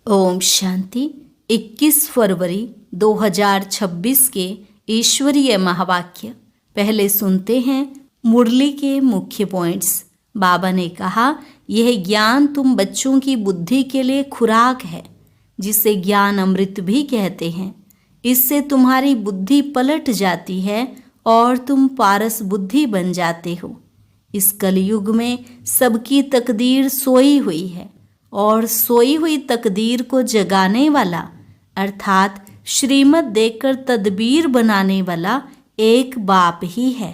ओम शांति। 21 फरवरी 2026 के ईश्वरीय महावाक्य पहले सुनते हैं। मुरली के मुख्य पॉइंट्स। बाबा ने कहा, यह ज्ञान तुम बच्चों की बुद्धि के लिए खुराक है, जिसे ज्ञान अमृत भी कहते हैं। इससे तुम्हारी बुद्धि पलट जाती है और तुम पारस बुद्धि बन जाते हो। इस कलयुग में सबकी तकदीर सोई हुई है और सोई हुई तकदीर को जगाने वाला अर्थात श्रीमत देकर तदबीर बनाने वाला एक बाप ही है।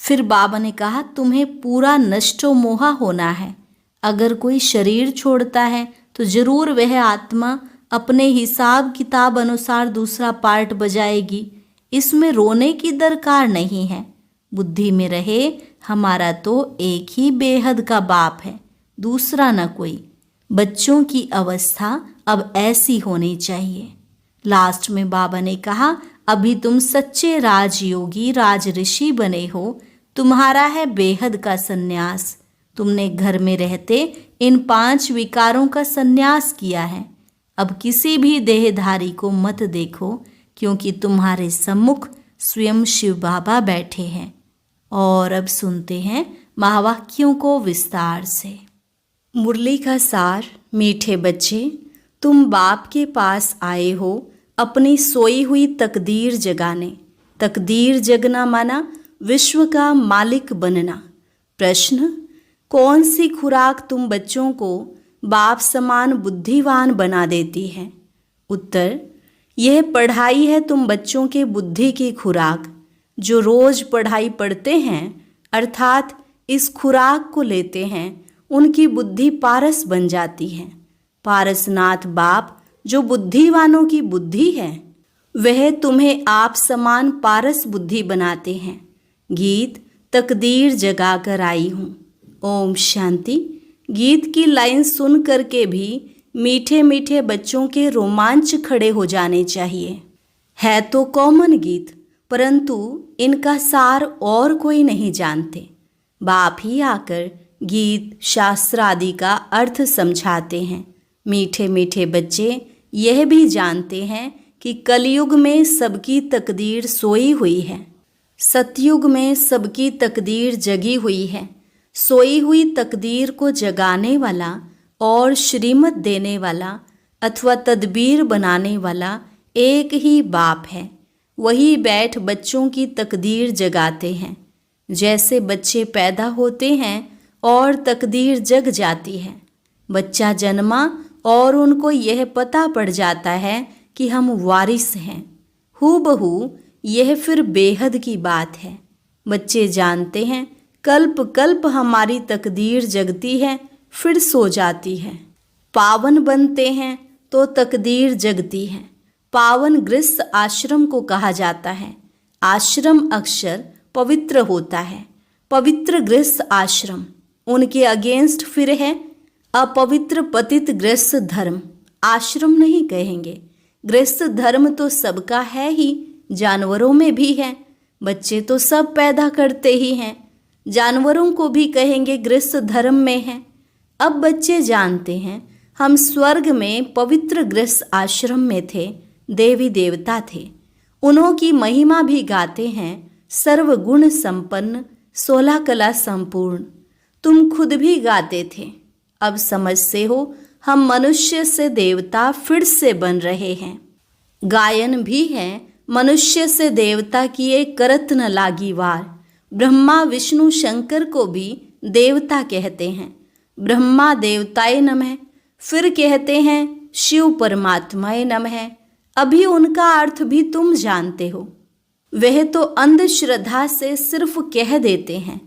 फिर बाबा ने कहा, तुम्हें पूरा नष्टो मोहा होना है। अगर कोई शरीर छोड़ता है तो जरूर वह आत्मा अपने हिसाब किताब अनुसार दूसरा पार्ट बजाएगी। इसमें रोने की दरकार नहीं है। बुद्धि में रहे, हमारा तो एक ही बेहद का बाप है, दूसरा न कोई। बच्चों की अवस्था अब ऐसी होनी चाहिए। लास्ट में बाबा ने कहा, अभी तुम सच्चे राजयोगी राज ऋषि बने हो। तुम्हारा है बेहद का सन्यास। तुमने घर में रहते इन 5 विकारों का सन्यास किया है। अब किसी भी देहधारी को मत देखो, क्योंकि तुम्हारे सम्मुख स्वयं शिव बाबा बैठे हैं। और अब सुनते हैं महावाक्यों को विस्तार से। मुरली का सार। मीठे बच्चे, तुम बाप के पास आए हो अपनी सोई हुई तकदीर जगाने। तकदीर जगना माना विश्व का मालिक बनना। प्रश्न, कौन सी खुराक तुम बच्चों को बाप समान बुद्धिवान बना देती है? उत्तर, यह पढ़ाई है तुम बच्चों के बुद्धि की खुराक। जो रोज पढ़ाई पढ़ते हैं अर्थात इस खुराक को लेते हैं, उनकी बुद्धि पारस बन जाती है। पारसनाथ बाप जो बुद्धिवानों की बुद्धि है, वह तुम्हें आप समान पारस बुद्धि बनाते हैं। गीत तकदीर जगा कर आई हूँ। ओम शांति। गीत की लाइन सुन करके भी मीठे मीठे बच्चों के रोमांच खड़े हो जाने चाहिए। है तो कॉमन गीत, परंतु इनका सार और कोई नहीं जानते। बाप ही आकर गीत शास्त्र आदि का अर्थ समझाते हैं। मीठे मीठे बच्चे यह भी जानते हैं कि कलयुग में सबकी तकदीर सोई हुई है, सतयुग में सबकी तकदीर जगी हुई है। सोई हुई तकदीर को जगाने वाला और श्रीमत देने वाला अथवा तदबीर बनाने वाला एक ही बाप है। वही बैठ बच्चों की तकदीर जगाते हैं। जैसे बच्चे पैदा होते हैं और तकदीर जग जाती है। बच्चा जन्मा और उनको यह पता पड़ जाता है कि हम वारिस हैं। हूबहू यह फिर बेहद की बात है। बच्चे जानते हैं कल्प कल्प हमारी तकदीर जगती है, फिर सो जाती है। पावन बनते हैं तो तकदीर जगती है। पावन गृहस्थ आश्रम को कहा जाता है। आश्रम अक्षर पवित्र होता है। पवित्र गृहस्थ आश्रम। उनके अगेंस्ट फिर है अपवित्र पतित गृहस्थ धर्म। आश्रम नहीं कहेंगे। गृहस्थ धर्म तो सबका है ही, जानवरों में भी है। बच्चे तो सब पैदा करते ही हैं, जानवरों को भी कहेंगे गृहस्थ धर्म में है। अब बच्चे जानते हैं हम स्वर्ग में पवित्र गृहस्थ आश्रम में थे, देवी देवता थे। उन्हों की महिमा भी गाते हैं, सर्वगुण संपन्न 16 कला संपूर्ण। तुम खुद भी गाते थे। अब समझते हो हम मनुष्य से देवता फिर से बन रहे हैं। गायन भी है, मनुष्य से देवता किए करत न लागी वार। ब्रह्मा विष्णु शंकर को भी देवता कहते हैं। ब्रह्मा देवताय नमः, फिर कहते हैं शिव परमात्माय नमः। अभी उनका अर्थ भी तुम जानते हो। वह तो अंधश्रद्धा से सिर्फ कह देते हैं।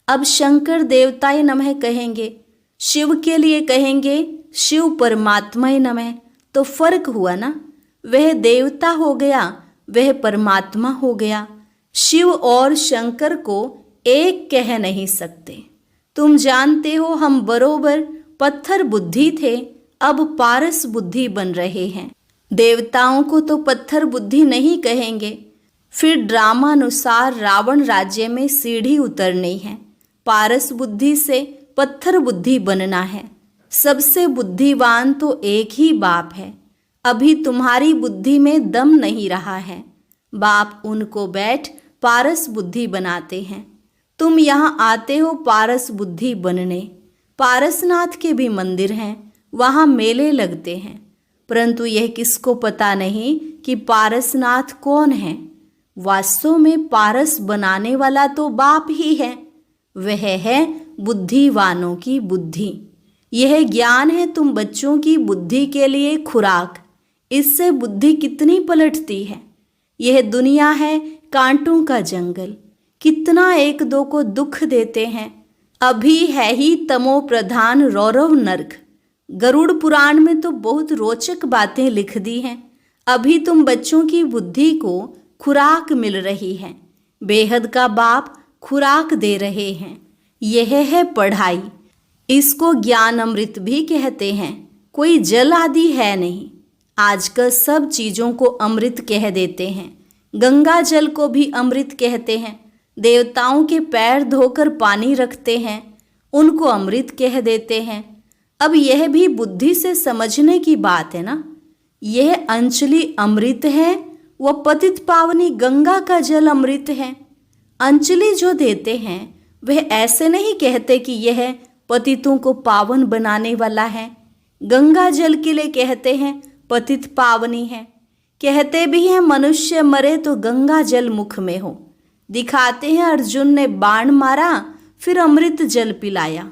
अब शंकर देवताय नमः कहेंगे, शिव के लिए कहेंगे शिव परमात्माय नमः। तो फर्क हुआ ना। वह देवता हो गया, वह परमात्मा हो गया। शिव और शंकर को एक कह नहीं सकते। तुम जानते हो हम बरोबर पत्थर बुद्धि थे, अब पारस बुद्धि बन रहे हैं। देवताओं को तो पत्थर बुद्धि नहीं कहेंगे। फिर ड्रामानुसार रावण राज्य में सीढ़ी उतरनी है। पारस बुद्धि से पत्थर बुद्धि बनना है। सबसे बुद्धिवान तो एक ही बाप है। अभी तुम्हारी बुद्धि में दम नहीं रहा है। बाप उनको बैठ पारस बुद्धि बनाते हैं। तुम यहाँ आते हो पारस बुद्धि बनने। पारसनाथ के भी मंदिर हैं, वहाँ मेले लगते हैं, परंतु यह किसको पता नहीं कि पारसनाथ कौन है। वास्तव में पारस बनाने वाला तो बाप ही है। वह है बुद्धिवानों की बुद्धि। यह ज्ञान है तुम बच्चों की बुद्धि के लिए खुराक। इससे बुद्धि कितनी पलटती है। यह दुनिया है कांटों का जंगल, कितना एक दो को दुख देते हैं। अभी है ही तमो प्रधान रौरव नर्क। गरुड़ पुराण में तो बहुत रोचक बातें लिख दी हैं। अभी तुम बच्चों की बुद्धि को खुराक मिल रही है। बेहद का बाप खुराक दे रहे हैं। यह है पढ़ाई। इसको ज्ञान अमृत भी कहते हैं। कोई जल आदि है नहीं। आजकल सब चीज़ों को अमृत कह देते हैं। गंगा जल को भी अमृत कहते हैं। देवताओं के पैर धोकर पानी रखते हैं, उनको अमृत कह देते हैं। अब यह भी बुद्धि से समझने की बात है ना। यह अंजलि अमृत है, वह पतित पावनी गंगा का जल अमृत है। अंजलि जो देते हैं वह ऐसे नहीं कहते कि यह पतितों को पावन बनाने वाला है। गंगा जल के लिए कहते हैं पतित पावनी है। कहते भी हैं मनुष्य मरे तो गंगा जल मुख में हो। दिखाते हैं अर्जुन ने बाण मारा फिर अमृत जल पिलाया।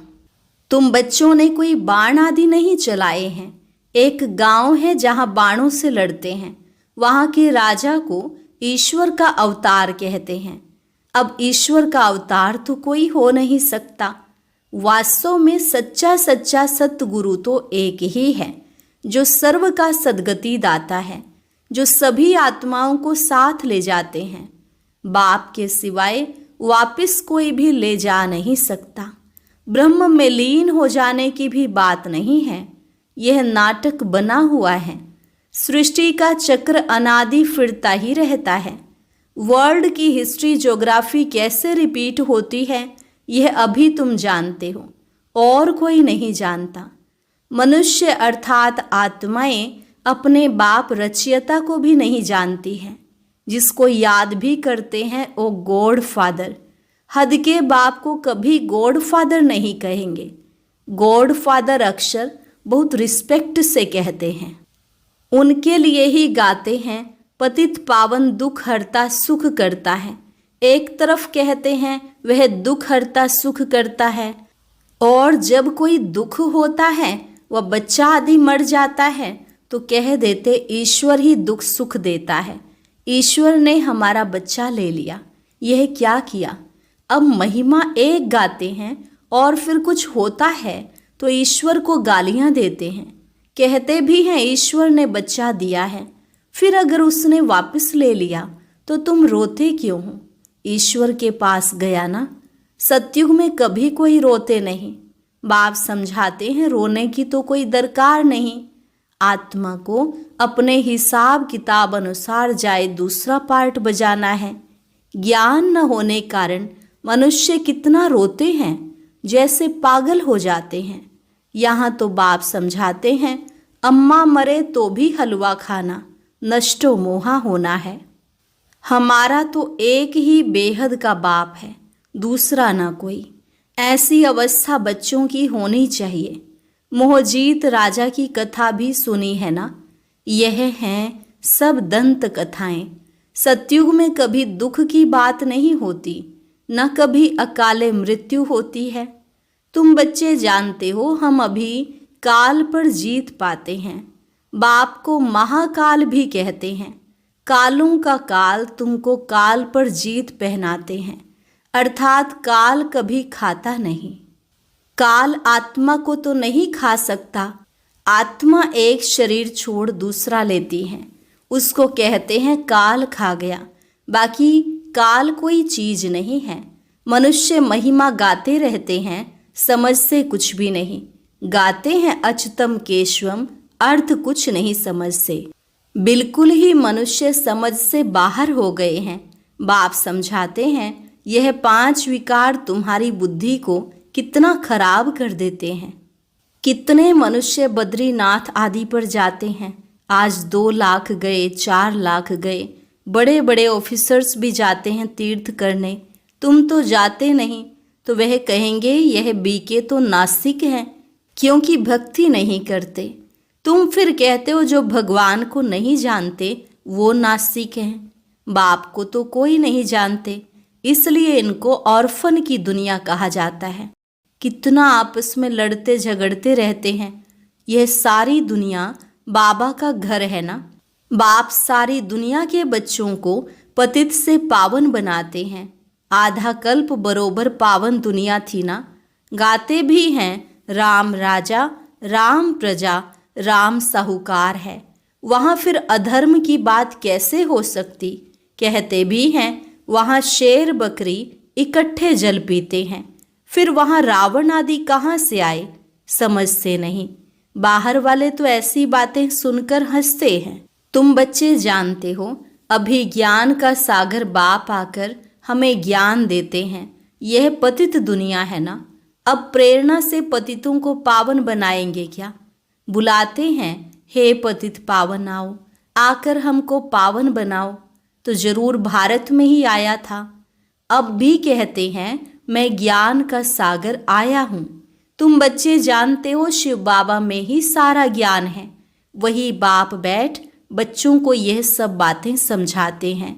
तुम बच्चों ने कोई बाण आदि नहीं चलाए हैं। एक गांव है जहां बाणों से लड़ते हैं। वहां के राजा को ईश्वर का अवतार कहते हैं। अब ईश्वर का अवतार तो कोई हो नहीं सकता। वास्तव में सच्चा सच्चा सतगुरु तो एक ही है, जो सर्व का सद्गति दाता है, जो सभी आत्माओं को साथ ले जाते हैं। बाप के सिवाय वापिस कोई भी ले जा नहीं सकता। ब्रह्म में लीन हो जाने की भी बात नहीं है। यह नाटक बना हुआ है। सृष्टि का चक्र अनादि फिरता ही रहता है। वर्ल्ड की हिस्ट्री ज्योग्राफी कैसे रिपीट होती है यह अभी तुम जानते हो, और कोई नहीं जानता। मनुष्य अर्थात आत्माएं अपने बाप रचयिता को भी नहीं जानती हैं। जिसको याद भी करते हैं वो गॉड फादर। हद के बाप को कभी गॉड फादर नहीं कहेंगे। गॉड फादर अक्षर बहुत रिस्पेक्ट से कहते हैं। उनके लिए ही गाते हैं पतित पावन दुख हरता सुख करता है। एक तरफ कहते हैं वह दुख हरता सुख करता है, और जब कोई दुख होता है वह बच्चा आदि मर जाता है तो कह देते ईश्वर ही दुख सुख देता है। ईश्वर ने हमारा बच्चा ले लिया। यह क्या किया। अब महिमा एक गाते हैं और फिर कुछ होता है तो ईश्वर को गालियां देते हैं। कहते भी हैं ईश्वर ने बच्चा दिया है, फिर अगर उसने वापस ले लिया तो तुम रोते क्यों हो। ईश्वर के पास गया ना। सतयुग में कभी कोई रोते नहीं। बाप समझाते हैं रोने की तो कोई दरकार नहीं। आत्मा को अपने हिसाब किताब अनुसार जाए दूसरा पार्ट बजाना है। ज्ञान न होने कारण मनुष्य कितना रोते हैं, जैसे पागल हो जाते हैं। यहाँ तो बाप समझाते हैं अम्मा मरे तो भी हलवा खाना, नष्टो मोहा होना है। हमारा तो एक ही बेहद का बाप है, दूसरा ना कोई। ऐसी अवस्था बच्चों की होनी चाहिए। मोहजीत राजा की कथा भी सुनी है ना। यह हैं सब दंत कथाएं। सतयुग में कभी दुख की बात नहीं होती, न कभी अकाले मृत्यु होती है। तुम बच्चे जानते हो हम अभी काल पर जीत पाते हैं। बाप को महाकाल भी कहते हैं। कालों का काल तुमको काल पर जीत पहनाते हैं, अर्थात काल कभी खाता नहीं। काल आत्मा को तो नहीं खा सकता। आत्मा एक शरीर छोड़ दूसरा लेती है, उसको कहते हैं काल खा गया। बाकी काल कोई चीज नहीं है। मनुष्य महिमा गाते रहते हैं, समझ से कुछ भी नहीं। गाते हैं अच्युतम केशवम, अर्थ कुछ नहीं समझ से। बिल्कुल ही मनुष्य समझ से बाहर हो गए हैं। बाप समझाते हैं यह 5 विकार तुम्हारी बुद्धि को कितना खराब कर देते हैं। कितने मनुष्य बद्रीनाथ आदि पर जाते हैं। आज 2 लाख गए, 4 लाख गए, बड़े बड़े ऑफिसर्स भी जाते हैं तीर्थ करने। तुम तो जाते नहीं, तो वह कहेंगे यह बीके तो नास्तिक हैं, क्योंकि भक्ति नहीं करते। तुम फिर कहते हो जो भगवान को नहीं जानते वो नास्तिक हैं। बाप को तो कोई नहीं जानते, इसलिए इनको ऑर्फन की दुनिया कहा जाता है। कितना आपस में लड़ते झगड़ते रहते हैं। यह सारी दुनिया बाबा का घर है ना। बाप सारी दुनिया के बच्चों को पतित से पावन बनाते हैं। आधा कल्प बरोबर पावन दुनिया थी ना। गाते भी हैं राम राजा, राम प्रजा, राम साहूकार है। वहाँ फिर अधर्म की बात कैसे हो सकती। कहते भी हैं वहाँ शेर बकरी इकट्ठे जल पीते हैं। फिर वहाँ रावण आदि कहाँ से आए, समझते नहीं। बाहर वाले तो ऐसी बातें सुनकर हंसते हैं। तुम बच्चे जानते हो, अभी ज्ञान का सागर बाप आकर हमें ज्ञान देते हैं। यह पतित दुनिया है ना। अब प्रेरणा से पतितों को पावन बनाएंगे क्या। बुलाते हैं हे पतित पावन आओ, आकर हमको पावन बनाओ। तो जरूर भारत में ही आया था। अब भी कहते हैं मैं ज्ञान का सागर आया हूँ। तुम बच्चे जानते हो शिव बाबा में ही सारा ज्ञान है। वही बाप बैठ बच्चों को यह सब बातें समझाते हैं।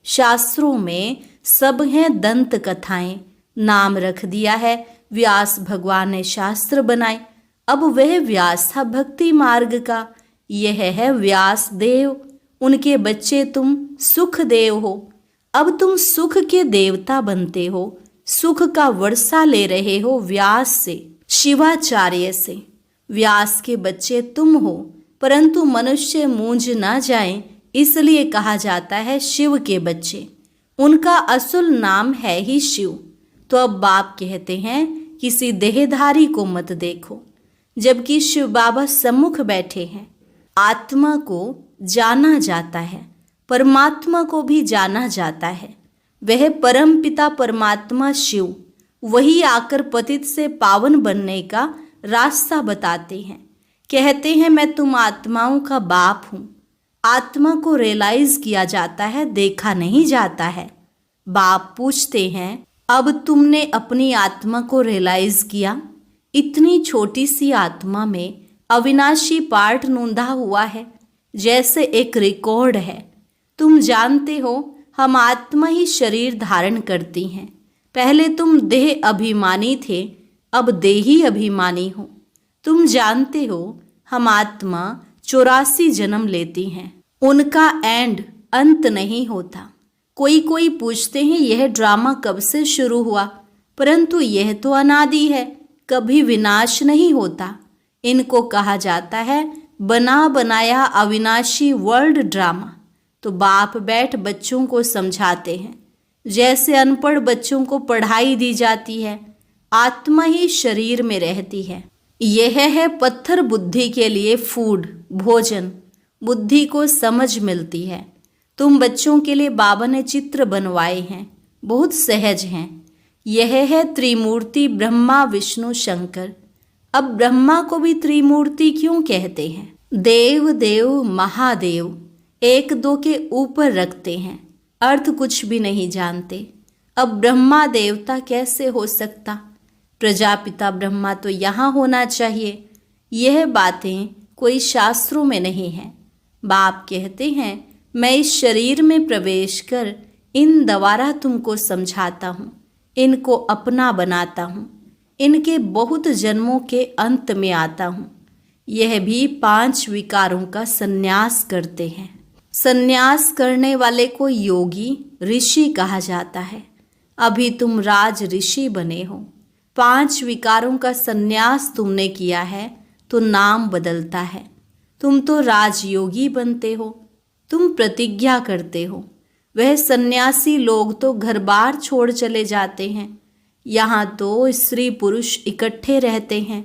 शास्त्रों में सब हैं दंत कथाएं। नाम रख दिया है व्यास भगवान ने शास्त्र बनाए। अब वह व्यास था भक्ति मार्ग का। यह है व्यास देव। उनके बच्चे तुम सुख देव हो। अब तुम सुख के देवता बनते हो। सुख का वर्षा ले रहे हो व्यास से, शिवाचार्य से। व्यास के बच्चे तुम हो, परंतु मनुष्य मूंझ ना जाएं, इसलिए कहा जाता है शिव के बच्चे। उनका असुल नाम है ही शिव। तो अब बाप कहते हैं किसी देहधारी को मत देखो, जबकि शिव बाबा सम्मुख बैठे हैं। आत्मा को जाना जाता है, परमात्मा को भी जाना जाता है। वह परम पिता परमात्मा शिव, वही आकर पतित से पावन बनने का रास्ता बताते हैं। कहते हैं मैं तुम आत्माओं का बाप हूँ। आत्मा को रियलाइज किया जाता है, देखा नहीं जाता है। बाप पूछते हैं अब तुमने अपनी आत्मा को रियलाइज किया। इतनी छोटी सी आत्मा में अविनाशी पार्ट नूंधा हुआ है, जैसे एक रिकॉर्ड है। तुम जानते हो हम आत्मा ही शरीर धारण करती हैं। पहले तुम देह अभिमानी थे, अब देही अभिमानी हो। तुम जानते हो हम आत्मा 84 जन्म लेती हैं। उनका एंड अंत नहीं होता। कोई पूछते हैं यह ड्रामा कब से शुरू हुआ, परंतु यह तो अनादि है, कभी विनाश नहीं होता। इनको कहा जाता है बना बनाया अविनाशी वर्ल्ड ड्रामा। तो बाप बैठ बच्चों को समझाते हैं, जैसे अनपढ़ बच्चों को पढ़ाई दी जाती है। आत्मा ही शरीर में रहती है। यह है पत्थर बुद्धि के लिए फूड, भोजन। बुद्धि को समझ मिलती है। तुम बच्चों के लिए बाबा ने चित्र बनवाए हैं, बहुत सहज हैं। यह है त्रिमूर्ति ब्रह्मा विष्णु शंकर। अब ब्रह्मा को भी त्रिमूर्ति क्यों कहते हैं। देव देव महादेव एक दो के ऊपर रखते हैं, अर्थ कुछ भी नहीं जानते। अब ब्रह्मा देवता कैसे हो सकता। प्रजापिता ब्रह्मा तो यहाँ होना चाहिए। यह बातें कोई शास्त्रों में नहीं है। बाप कहते हैं मैं इस शरीर में प्रवेश कर इन द्वारा तुमको समझाता हूँ, इनको अपना बनाता हूँ। इनके बहुत जन्मों के अंत में आता हूँ। यह भी 5 विकारों का संन्यास करते हैं। संन्यास करने वाले को योगी ऋषि कहा जाता है। अभी तुम राज ऋषि बने हो। 5 विकारों का संन्यास तुमने किया है तो नाम बदलता है। तुम तो राजयोगी बनते हो। तुम प्रतिज्ञा करते हो। वह सन्यासी लोग तो घर बार छोड़ चले जाते हैं। यहाँ तो स्त्री पुरुष इकट्ठे रहते हैं,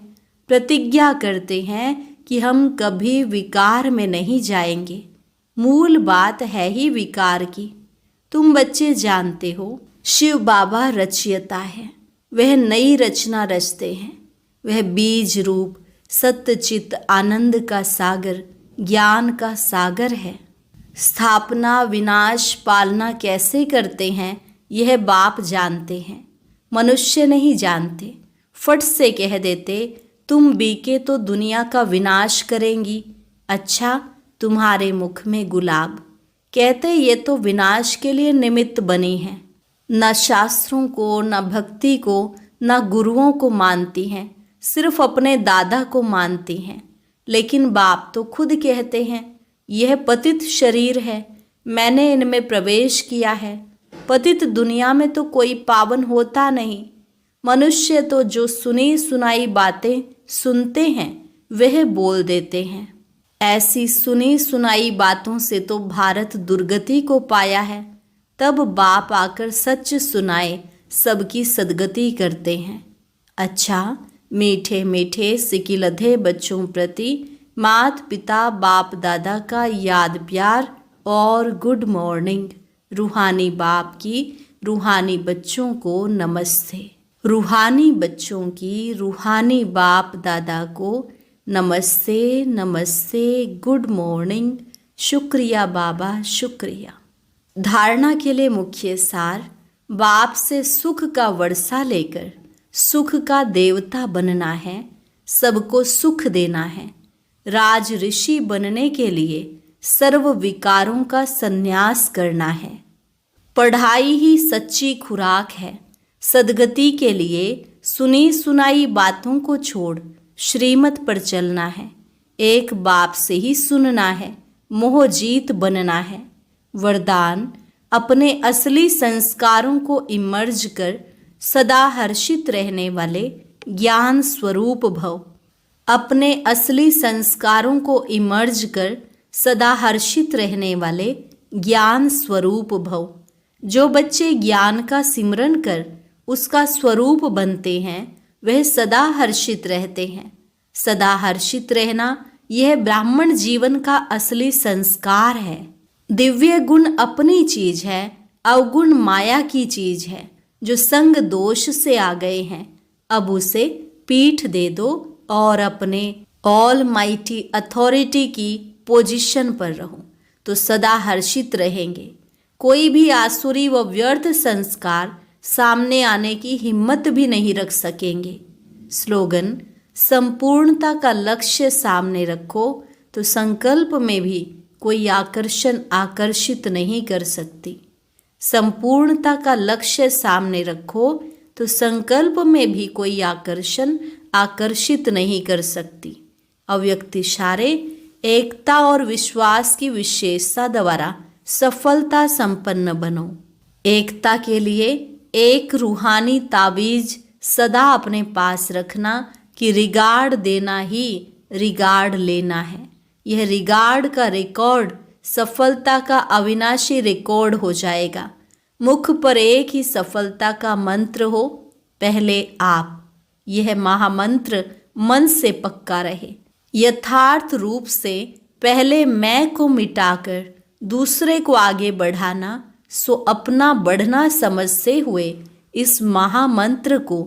प्रतिज्ञा करते हैं कि हम कभी विकार में नहीं जाएंगे। मूल बात है ही विकार की। तुम बच्चे जानते हो शिव बाबा रचयिता है। वह नई रचना रचते हैं। वह बीज रूप सत्य चित आनंद का सागर ज्ञान का सागर है। स्थापना विनाश पालना कैसे करते हैं यह बाप जानते हैं, मनुष्य नहीं जानते। फट से कह देते तुम बीके तो दुनिया का विनाश करेंगी। अच्छा तुम्हारे मुख में गुलाब, कहते ये तो विनाश के लिए निमित्त बनी है। न शास्त्रों को न भक्ति को न गुरुओं को मानती हैं, सिर्फ अपने दादा को मानती हैं। लेकिन बाप तो खुद कहते हैं यह पतित शरीर है, मैंने इनमें प्रवेश किया है। पतित दुनिया में तो कोई पावन होता नहीं। मनुष्य तो जो सुनी सुनाई बातें सुनते हैं वह बोल देते हैं। ऐसी सुनी सुनाई बातों से तो भारत दुर्गति को पाया है। तब बाप आकर सच सुनाए सबकी सद्गति करते हैं। अच्छा मीठे मीठे सिकिलधे बच्चों प्रति माता पिता बाप दादा का याद प्यार और गुड मॉर्निंग। रूहानी बाप की रूहानी बच्चों को नमस्ते। रूहानी बच्चों की रूहानी बाप दादा को नमस्ते नमस्ते, गुड मॉर्निंग, शुक्रिया बाबा शुक्रिया। धारणा के लिए मुख्य सार, बाप से सुख का वर्षा लेकर सुख का देवता बनना है, सबको सुख देना है। राज ऋषि बनने के लिए सर्व विकारों का संन्यास करना है। पढ़ाई ही सच्ची खुराक है। सद्गति के लिए सुनी सुनाई बातों को छोड़ श्रीमत पर चलना है। एक बाप से ही सुनना है, मोह जीत बनना है। वरदान, अपने असली संस्कारों को इमर्ज कर सदा हर्षित रहने वाले ज्ञान स्वरूप भव। अपने असली संस्कारों को इमर्ज कर सदा हर्षित रहने वाले ज्ञान स्वरूप भव। जो बच्चे ज्ञान का सिमरन कर उसका स्वरूप बनते हैं वह सदा हर्षित रहते हैं। सदा हर्षित रहना यह ब्राह्मण जीवन का असली संस्कार है। दिव्य गुण अपनी चीज है, अवगुण माया की चीज है। जो संग दोष से आ गए हैं अब उसे पीठ दे दो और अपने ऑल माइटी अथॉरिटी की पोजीशन पर रहो तो सदा हर्षित रहेंगे। कोई भी आसुरी व व्यर्थ संस्कार सामने आने की हिम्मत भी नहीं रख सकेंगे। स्लोगन, संपूर्णता का लक्ष्य सामने रखो तो संकल्प में भी कोई आकर्षण आकर्षित नहीं कर सकती। संपूर्णता का लक्ष्य सामने रखो तो संकल्प में भी कोई आकर्षण आकर्षित नहीं कर सकती। अव्यक्त इशारे, एकता और विश्वास की विशेषता द्वारा सफलता संपन्न बनो। एकता के लिए एक रूहानी ताबीज सदा अपने पास रखना कि रिगार्ड देना ही रिगार्ड लेना है। यह रिगार्ड का रिकॉर्ड सफलता का अविनाशी रिकॉर्ड हो जाएगा। मुख पर एक ही सफलता का मंत्र हो, पहले आप। यह महामंत्र मन से पक्का रहे। यथार्थ रूप से पहले मैं को मिटाकर दूसरे को आगे बढ़ाना, सो अपना बढ़ना समझते हुए इस महामंत्र को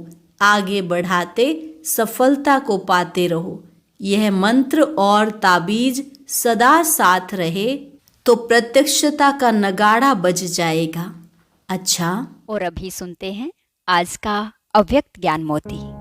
आगे बढ़ाते सफलता को पाते रहो। यह मंत्र और ताबीज सदा साथ रहे तो प्रत्यक्षता का नगाड़ा बज जाएगा। अच्छा, और अभी सुनते हैं आज का अव्यक्त ज्ञान मोती।